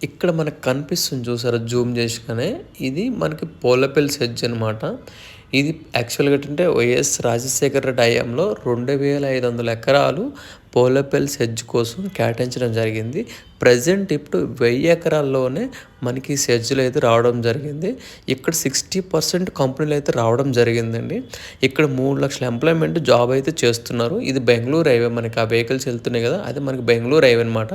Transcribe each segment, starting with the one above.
ఇక్కడ మనకు కనిపిస్తుంది చూసారా జూమ్ చేసిగానే ఇది మనకి పోలపల్లి సెడ్జ్ అనమాట. ఇది యాక్చువల్గా ఏంటంటే వైఎస్ రాజశేఖర రెడ్డి హయాంలో 2500 ఎకరాలు పోలపల్లి సెడ్జ్ కోసం కేటాయించడం జరిగింది. ప్రజెంట్ ఇప్పుడు 1000 ఎకరాల్లోనే మనకి సెడ్జ్లు అయితే రావడం జరిగింది. ఇక్కడ 60% కంపెనీలు అయితే రావడం జరిగిందండి. ఇక్కడ 3 లక్షల ఎంప్లాయ్మెంట్ జాబ్ అయితే చేస్తున్నారు. ఇది బెంగళూరు హైవే, మనకి ఆ వెహికల్స్ వెళ్తున్నాయి కదా, అది మనకి బెంగళూరు హైవే అనమాట.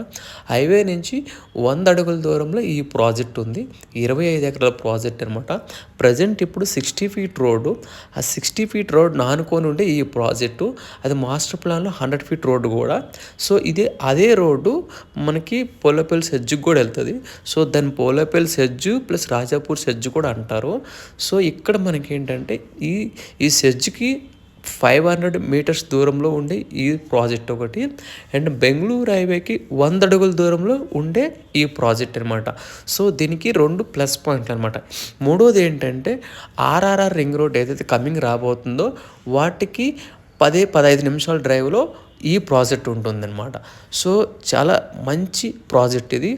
హైవే నుంచి 100 అడుగుల దూరంలో ఈ ప్రాజెక్ట్ ఉంది. 25 ఎకరాల ప్రాజెక్ట్ అనమాట. ప్రజెంట్ ఇప్పుడు 60 ఫీట్ రోడ్డు, ఆ 60 ఫీట్ రోడ్ నానుకొని ఉండే ఈ ప్రాజెక్టు. అది మాస్టర్ ప్లాన్లో 100 ఫీట్ రోడ్డు కూడా. సో అదే రోడ్డు మనకి పోలపల్లి సెడ్జ్కి కూడా వెళ్తుంది. సో దాన్ని Polapalli sedge plus Rajapur sedge కూడా అంటారు. సో ఇక్కడ మనకి ఏంటంటే ఈ సెడ్జ్కి 500 మీటర్స్ దూరంలో ఉండే ఈ ప్రాజెక్ట్ ఒకటి, అండ్ బెంగళూరు హైవేకి 100 అడుగుల దూరంలో ఉండే ఈ ప్రాజెక్ట్ అనమాట. సో దీనికి 2 ప్లస్ పాయింట్లు అనమాట. మూడోది ఏంటంటే ఆర్ఆర్ఆర్ రింగ్ రోడ్ ఏదైతే కమింగ్ రాబోతుందో వాటికి 10-15 నిమిషాల డ్రైవ్లో ఈ ప్రాజెక్ట్ ఉంటుందన్నమాట. సో చాలా మంచి ప్రాజెక్ట్ ఇది.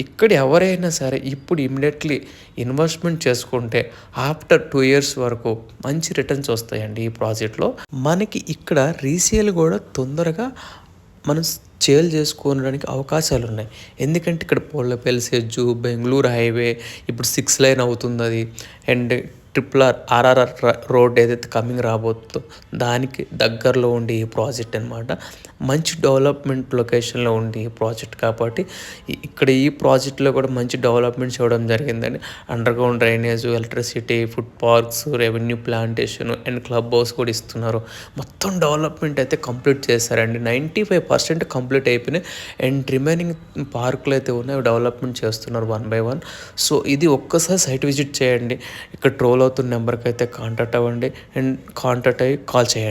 ఇక్కడ ఎవరైనా సరే ఇప్పుడు ఇమ్మీడియట్లీ ఇన్వెస్ట్మెంట్ చేసుకుంటే ఆఫ్టర్ 2 ఇయర్స్ వరకు మంచి రిటర్న్స్ వస్తాయండి ఈ ప్రాజెక్ట్లో. మనకి ఇక్కడ రీసేల్ కూడా తొందరగా మనం సేల్ చేసుకోవడానికి అవకాశాలు ఉన్నాయి. ఎందుకంటే ఇక్కడ పోలపల్లి సెడ్జు, బెంగళూరు హైవే ఇప్పుడు 6 లైన్ అవుతుంది అది, అండ్ ఆర్ఆర్ఆర్ రోడ్ ఏదైతే కమింగ్ రాబోతుందో దానికి దగ్గరలో ఉండే ఈ ప్రాజెక్ట్ అనమాట. మంచి డెవలప్మెంట్ లొకేషన్లో ఉండే ఈ ప్రాజెక్ట్ కాబట్టి ఇక్కడ ఈ ప్రాజెక్ట్లో కూడా మంచి డెవలప్మెంట్స్ ఇవ్వడం జరిగిందండి. Underground drainage, electricity, food parks, revenue plantation and club house కూడా ఇస్తున్నారు. మొత్తం డెవలప్మెంట్ అయితే కంప్లీట్ చేశారండి. 95% కంప్లీట్ అయిపోయినాయి. అండ్ రిమైనింగ్ పార్కులు అయితే ఉన్నాయి, డెవలప్మెంట్ చేస్తున్నారు 1 by 1. సో ఇది ఒక్కసారి సైట్ విజిట్ చేయండి. ఇక్కడ ట్రోల్ అవుతున్న నెంబర్కి అయితే కాంటాక్ట్ అవ్వండి అండ్ కాంటాక్ట్ అయ్యి కాల్ చేయండి.